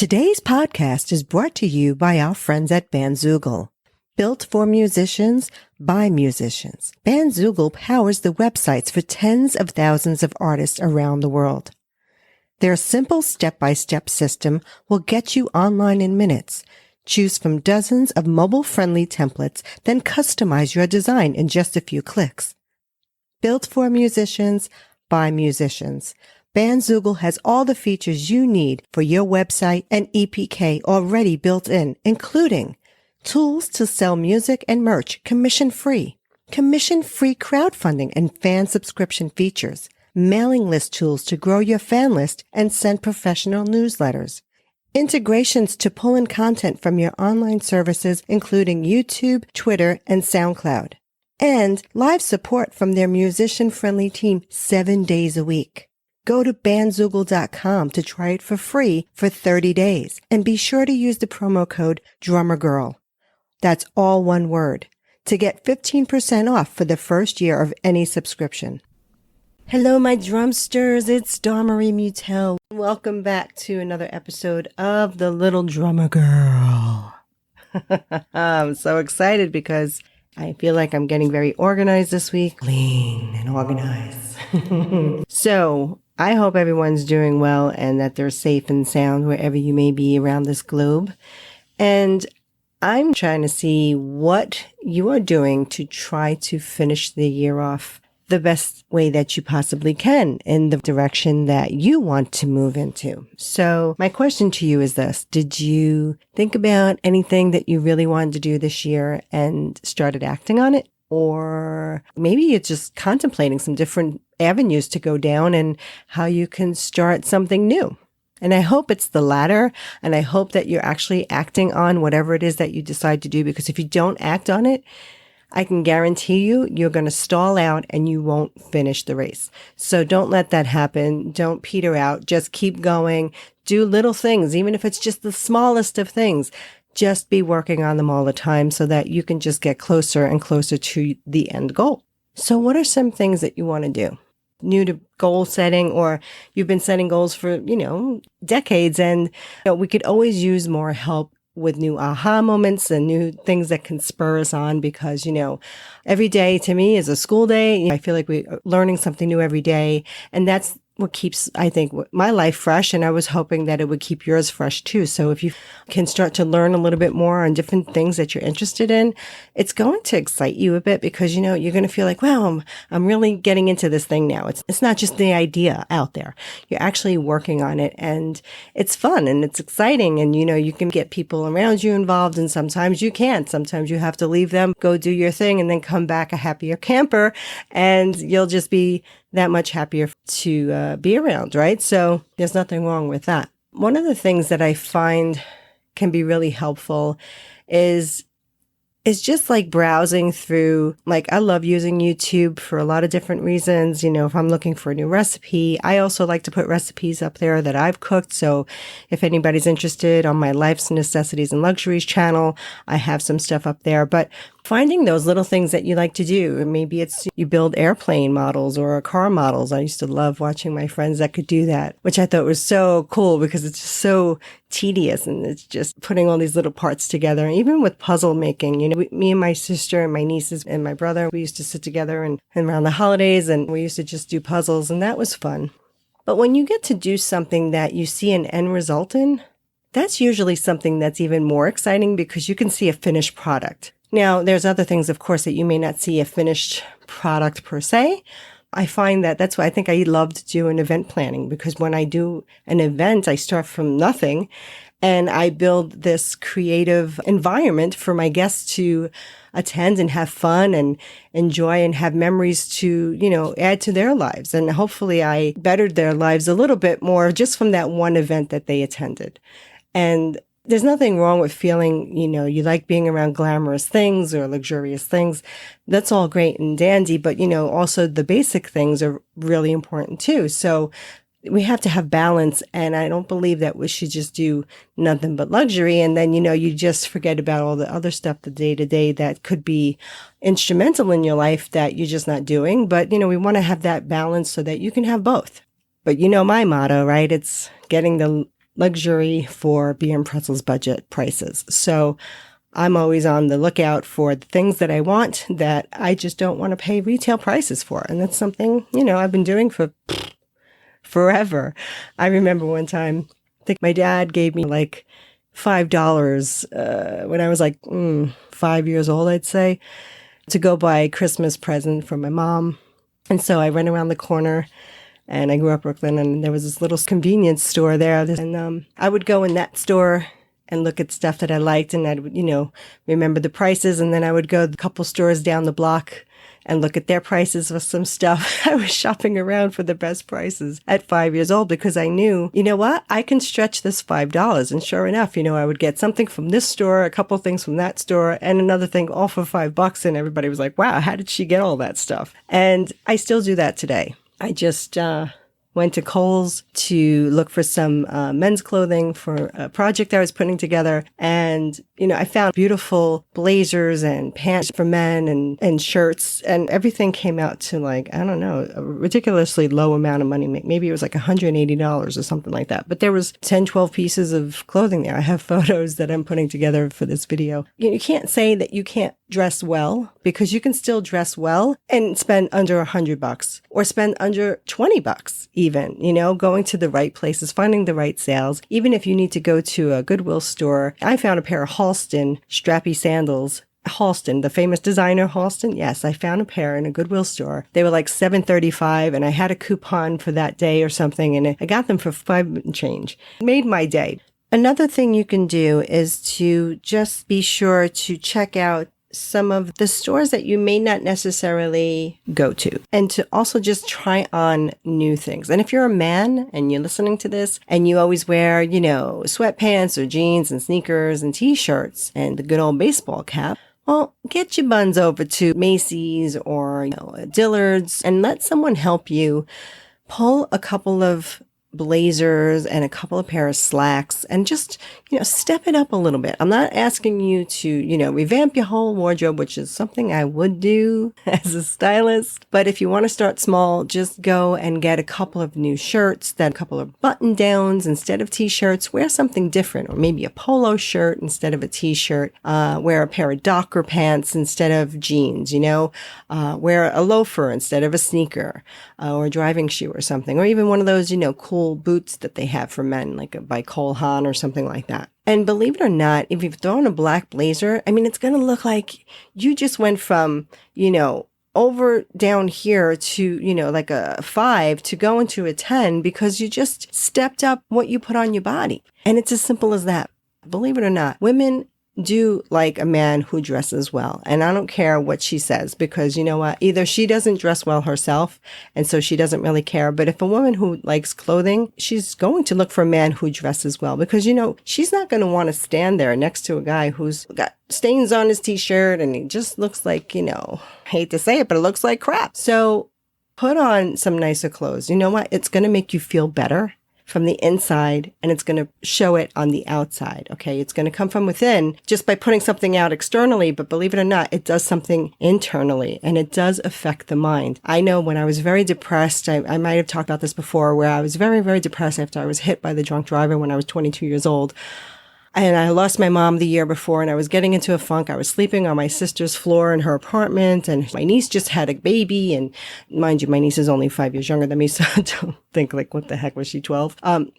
Today's podcast is brought to you by our friends at Bandzoogle. Built for musicians, by musicians, Bandzoogle powers the websites for tens of thousands of artists around the world. Their simple step-by-step system will get you online in minutes. Choose from dozens of mobile-friendly templates, then customize your design in just a few clicks. Built for musicians, by musicians, Bandzoogle has all the features you need for your website and EPK already built in, including tools to sell music and merch commission-free crowdfunding and fan subscription features, mailing list tools to grow your fan list and send professional newsletters, integrations to pull in content from your online services, including YouTube, Twitter, and SoundCloud, and live support from their musician-friendly team 7 days a week. Go to bandzoogle.com to try it for free for 30 days, and be sure to use the promo code DRUMMERGIRL. That's all one word, to get 15% off for the first year of any subscription. Hello, my Drumsters. It's Darmarie Mutel. Welcome back to another episode of The Little Drummer Girl. I'm so excited because I feel like I'm getting very organized this week. Clean and organized. So I hope everyone's doing well and that they're safe and sound wherever you may be around this globe. And I'm trying to see what you are doing to try to finish the year off the best way that you possibly can in the direction that you want to move into. So my question to you is this: did you think about anything that you really wanted to do this year and started acting on it? Or maybe you're just contemplating some different avenues to go down and how you can start something new. And I hope it's the latter. And I hope that you're actually acting on whatever it is that you decide to do, because if you don't act on it, I can guarantee you're going to stall out and you won't finish the race. So don't let that happen. Don't peter out. Just keep going. Do little things, even if it's just the smallest of things. Just be working on them all the time so that you can just get closer and closer to the end goal. So what are some things that you want to do? New to goal setting, or you've been setting goals for, decades, and we could always use more help with new aha moments and new things that can spur us on, because, every day to me is a school day. I feel like we're learning something new every day, and that's what keeps, I think, my life fresh. And I was hoping that it would keep yours fresh too. So if you can start to learn a little bit more on different things that you're interested in, it's going to excite you a bit, because, you're going to feel like, wow, I'm really getting into this thing now. It's not just the idea out there. You're actually working on it, and it's fun and it's exciting. And, you can get people around you involved, and sometimes you can't. Sometimes you have to leave them, go do your thing, and then come back a happier camper, and you'll just be that much happier to be around, right? So there's nothing wrong with that. One of the things that I find can be really helpful is just like browsing through, I love using YouTube for a lot of different reasons. If I'm looking for a new recipe, I also like to put recipes up there that I've cooked. So if anybody's interested, on my Life's Necessities and Luxuries channel, I have some stuff up there. But finding those little things that you like to do, maybe it's you build airplane models or car models. I used to love watching my friends that could do that, which I thought was so cool, because it's just so tedious, and it's just putting all these little parts together. And even with puzzle making, me and my sister and my nieces and my brother, we used to sit together and around the holidays, and we used to just do puzzles, and that was fun. But when you get to do something that you see an end result in, that's usually something that's even more exciting, because you can see a finished product. Now, there's other things, of course, that you may not see a finished product per se. I find that's why I think I love to do an event planning, because when I do an event, I start from nothing and I build this creative environment for my guests to attend and have fun and enjoy and have memories to, add to their lives. And hopefully I bettered their lives a little bit more just from that one event that they attended. And there's nothing wrong with feeling, you like being around glamorous things or luxurious things. That's all great and dandy, but, also the basic things are really important too. So we have to have balance, and I don't believe that we should just do nothing but luxury. And then, you just forget about all the other stuff, the day to day that could be instrumental in your life that you're just not doing. But, we want to have that balance so that you can have both. But my motto, right? It's getting the luxury for beer and pretzels budget prices. So I'm always on the lookout for the things that I want that I just don't want to pay retail prices for. And that's something, I've been doing for forever. I remember one time, I think my dad gave me like $5 when I was like 5 years old, I'd say, to go buy a Christmas present for my mom. And so I went around the corner, and I grew up in Brooklyn, and there was this little convenience store there. And I would go in that store and look at stuff that I liked, and I would, remember the prices. And then I would go a couple stores down the block and look at their prices for some stuff. I was shopping around for the best prices at 5 years old because I knew, you know what, I can stretch this $5. And sure enough, I would get something from this store, a couple things from that store, and another thing all for $5. And everybody was like, wow, how did she get all that stuff? And I still do that today. I just went to Kohl's to look for some men's clothing for a project I was putting together. And, I found beautiful blazers and pants for men and shirts, and everything came out to a ridiculously low amount of money. Maybe it was like $180 or something like that. But there was 10, 12 pieces of clothing there. I have photos that I'm putting together for this video. You can't say that you can't dress well, because you can still dress well and spend under $100 or spend under $20 even, going to the right places, finding the right sales. Even if you need to go to a Goodwill store, I found a pair of Halston strappy sandals. Halston, the famous designer Halston. Yes, I found a pair in a Goodwill store. They were like $7.35, and I had a coupon for that day or something, and I got them for $5 and change. It made my day. Another thing you can do is to just be sure to check out some of the stores that you may not necessarily go to, and to also just try on new things. And if you're a man and you're listening to this and you always wear, sweatpants or jeans and sneakers and t-shirts and the good old baseball cap, well, get your buns over to Macy's or Dillard's and let someone help you pull a couple of blazers and a couple of pair of slacks and just, step it up a little bit. I'm not asking you to, revamp your whole wardrobe, which is something I would do as a stylist. But if you want to start small, just go and get a couple of new shirts, then a couple of button downs instead of t-shirts. Wear something different, or maybe a polo shirt instead of a t-shirt. Wear a pair of Docker pants instead of jeans, wear a loafer instead of a sneaker, or a driving shoe or something, or even one of those, cool boots that they have for men, like by Cole Haan or something like that. And believe it or not, if you've thrown a black blazer, it's going to look like you just went from, over down here to, like a 5 to go into a 10 because you just stepped up what you put on your body. And it's as simple as that. Believe it or not, women do like a man who dresses well. And I don't care what she says, because you know what? Either she doesn't dress well herself, and so she doesn't really care. But if a woman who likes clothing, she's going to look for a man who dresses well, because, she's not going to want to stand there next to a guy who's got stains on his t-shirt and he just looks like, hate to say it, but it looks like crap. So put on some nicer clothes. You know what? It's going to make you feel better from the inside, and it's going to show it on the outside. Okay. It's going to come from within just by putting something out externally, but believe it or not, it does something internally, and it does affect the mind. I know when I was very depressed, I might have talked about this before, where I was very, very depressed after I was hit by the drunk driver when I was 22 years old. And I lost my mom the year before, and I was getting into a funk. I was sleeping on my sister's floor in her apartment, and my niece just had a baby. And mind you, my niece is only 5 years younger than me, so don't think like, what the heck, was she 12?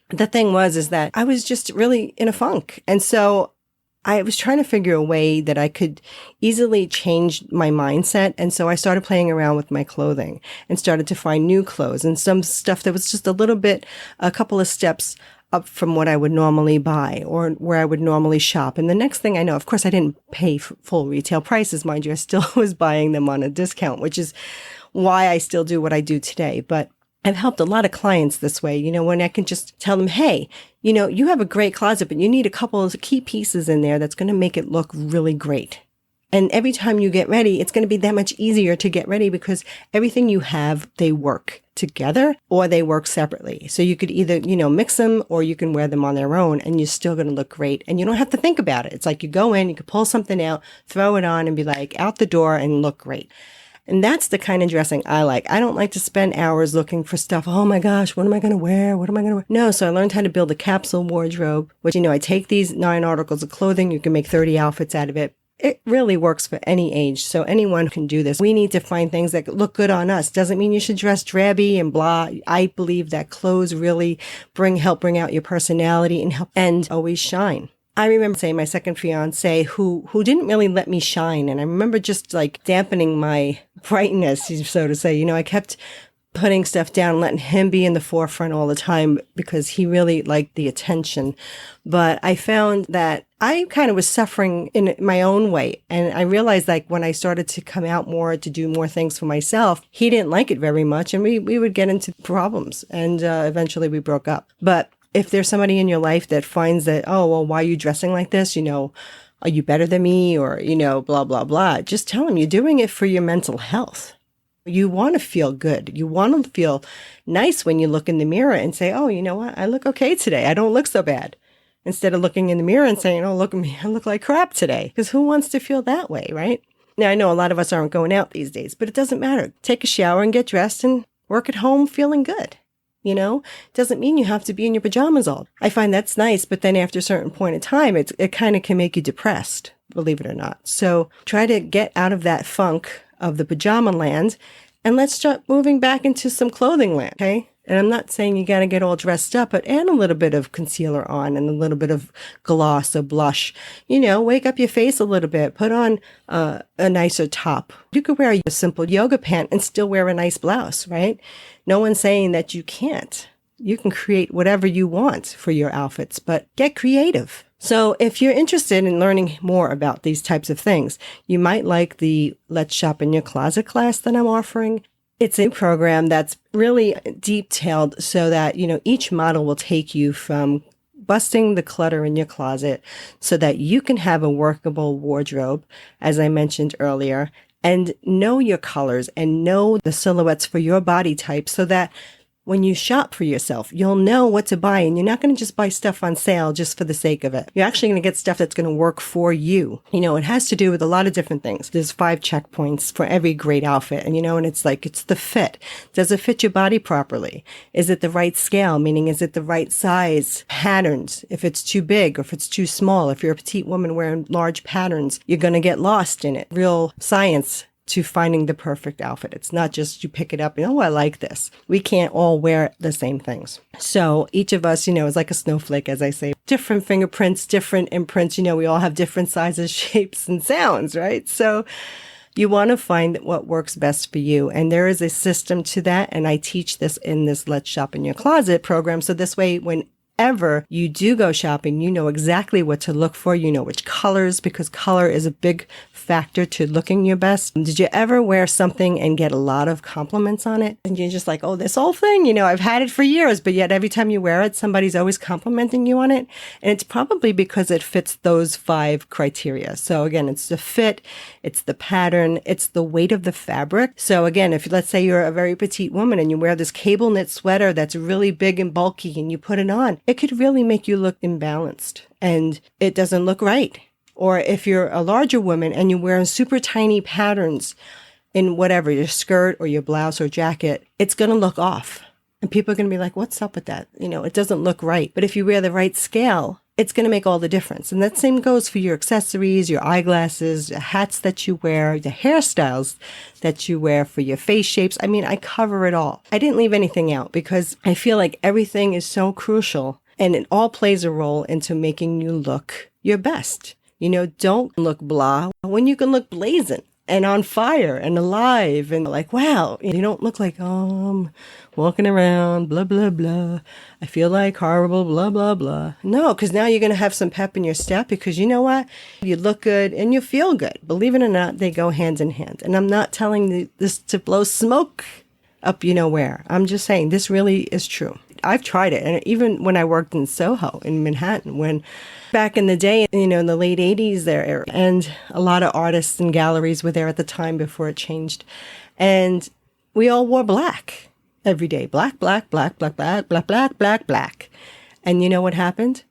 The thing is that I was just really in a funk. And so I was trying to figure a way that I could easily change my mindset. And so I started playing around with my clothing and started to find new clothes and some stuff that was just a couple of steps up from what I would normally buy or where I would normally shop. And the next thing I know, of course, I didn't pay full retail prices, mind you. I still was buying them on a discount, which is why I still do what I do today. But I've helped a lot of clients this way, when I can just tell them, hey, you have a great closet, but you need a couple of key pieces in there that's going to make it look really great. And every time you get ready, it's going to be that much easier to get ready because everything you have, they work together or they work separately. So you could either, mix them or you can wear them on their own and you're still going to look great. And you don't have to think about it. It's like you go in, you can pull something out, throw it on and be like out the door and look great. And that's the kind of dressing I like. I don't like to spend hours looking for stuff. Oh my gosh, what am I going to wear? What am I going to wear? No, so I learned how to build a capsule wardrobe, which, I take these 9 articles of clothing. You can make 30 outfits out of it. It really works for any age, so anyone can do this. We need to find things that look good on us. Doesn't mean you should dress drabby and blah. I believe that clothes really help bring out your personality and always shine. I remember saying my second fiance who didn't really let me shine, and I remember just like dampening my brightness, so to say. I kept putting stuff down, letting him be in the forefront all the time because he really liked the attention. But I found that I kind of was suffering in my own way. And I realized like when I started to come out more, to do more things for myself, he didn't like it very much. And we would get into problems, and eventually we broke up. But if there's somebody in your life that finds that, oh, well, why are you dressing like this? Are you better than me? Or, blah, blah, blah. Just tell them you're doing it for your mental health. You want to feel good. You want to feel nice when you look in the mirror and say, oh, you know what? I look okay today. I don't look so bad. Instead of looking in the mirror and saying, oh, look at me. I look like crap today. Because who wants to feel that way, right? Now, I know a lot of us aren't going out these days, but it doesn't matter. Take a shower and get dressed and work at home feeling good. Doesn't mean you have to be in your pajamas all. I find that's nice, but then after a certain point in time, it kind of can make you depressed, believe it or not. So try to get out of that funk of the pajama land, and let's start moving back into some clothing land, okay? And I'm not saying you got to get all dressed up, but add a little bit of concealer on and a little bit of gloss or blush. Wake up your face a little bit. Put on a nicer top. You could wear a simple yoga pant and still wear a nice blouse, right? No one's saying that you can't. You can create whatever you want for your outfits, but get creative. So if you're interested in learning more about these types of things, you might like the Let's Shop in Your Closet class that I'm offering. It's a program that's really detailed so that, each model will take you from busting the clutter in your closet so that you can have a workable wardrobe, as I mentioned earlier, and know your colors and know the silhouettes for your body type so that when you shop for yourself, you'll know what to buy, and you're not going to just buy stuff on sale just for the sake of it. You're actually going to get stuff that's going to work for you. It has to do with a lot of different things. There's 5 checkpoints for every great outfit. And, and it's the fit. Does it fit your body properly? Is it the right scale? Meaning, is it the right size? Patterns. If it's too big or if it's too small, if you're a petite woman wearing large patterns, you're going to get lost in it. Real science to finding the perfect outfit. It's not just you pick it up and, oh, I like this. We can't all wear the same things. So each of us, is like a snowflake, as I say. Different fingerprints, different imprints. We all have different sizes, shapes, and sounds, right? So you want to find what works best for you. And there is a system to that. And I teach this in this Let's Shop in Your Closet program. So this way, whenever you do go shopping, you know exactly what to look for. You know which colors, because color is a big factor to looking your best. Did you ever wear something and get a lot of compliments on it? And you're just like, oh, this whole thing, I've had it for years, but yet every time you wear it, somebody's always complimenting you on it. And it's probably because it fits those 5 criteria. So again, it's the fit, it's the pattern, it's the weight of the fabric. So again, if let's say you're a very petite woman and you wear this cable knit sweater that's really big and bulky and you put it on, it could really make you look imbalanced and it doesn't look right. Or if you're a larger woman and you're wearing super tiny patterns in whatever, your skirt or your blouse or jacket, it's going to look off. And people are going to be like, what's up with that? It doesn't look right. But if you wear the right scale, it's going to make all the difference. And that same goes for your accessories, your eyeglasses, the hats that you wear, the hairstyles that you wear, for your face shapes. I cover it all. I didn't leave anything out because I feel like everything is so crucial and it all plays a role into making you look your best. Don't look blah when you can look blazing and on fire and alive and like, wow, you don't look like, I'm walking around, blah, blah, blah. I feel like horrible, blah, blah, blah. No, because now you're going to have some pep in your step because you know what? You look good and you feel good. Believe it or not, they go hand in hand. And I'm not telling this to blow smoke up where. I'm just saying this really is true. I've tried it. And even when I worked in Soho in Manhattan, when back in the day, in the late 80s there, and a lot of artists and galleries were there at the time before it changed. And we all wore black every day. Black, black, black, black, black, black, black, black, black. And you know what happened?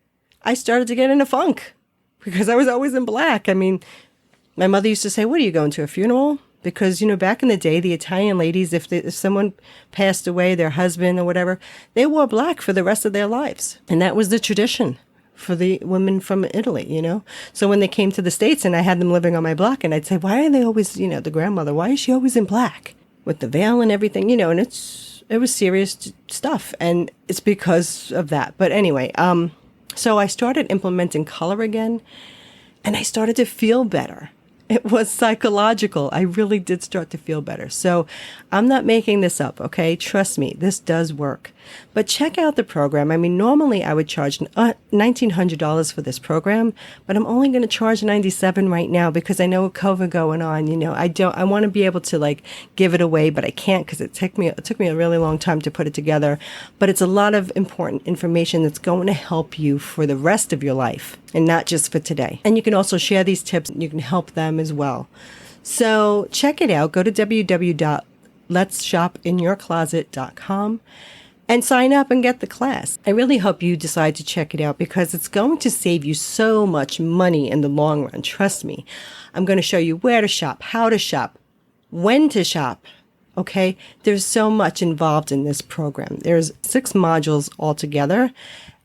I started to get in a funk because I was always in black. My mother used to say, what are you going to, a funeral? Because, back in the day, the Italian ladies, if someone passed away, their husband or whatever, they wore black for the rest of their lives. And that was the tradition for the women from Italy. So when they came to the States and I had them living on my block, and I'd say, why are they always, the grandmother, why is she always in black with the veil and everything, and it was serious stuff. And it's because of that. But anyway, so I started implementing color again, and I started to feel better. It was psychological. I really did start to feel better. So I'm not making this up, okay? Trust me, this does work. But check out the program. I mean, normally I would charge $1,900 for this program, but I'm only going to charge $97 right now because I know with COVID going on, I want to be able to give it away, but I can't because it took me a really long time to put it together. But it's a lot of important information that's going to help you for the rest of your life and not just for today. And you can also share these tips and you can help them as well. So check it out. Go to www.letsshopinyourcloset.com and sign up and get the class. I really hope you decide to check it out because it's going to save you so much money in the long run. Trust me. I'm going to show you where to shop, how to shop, when to shop. Okay? There's so much involved in this program. There's 6 modules altogether.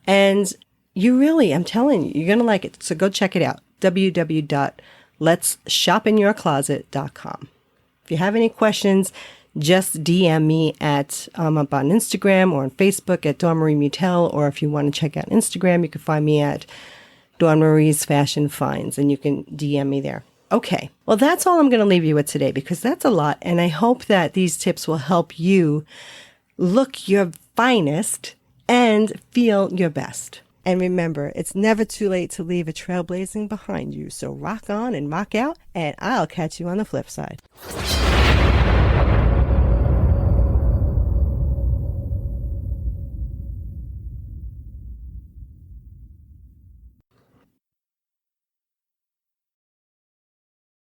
And I'm telling you, you're going to like it. So go check it out. www.letsshopinyourcloset.com. If you have any questions, just DM me up on Instagram or on Facebook at Dawn Marie Mutel, or if you want to check out Instagram, you can find me at Dawn Marie's Fashion Finds, and you can DM me there. Okay, well, that's all I'm going to leave you with today because that's a lot, and I hope that these tips will help you look your finest and feel your best. And remember, it's never too late to leave a trailblazing behind you, so rock on and rock out, and I'll catch you on the flip side.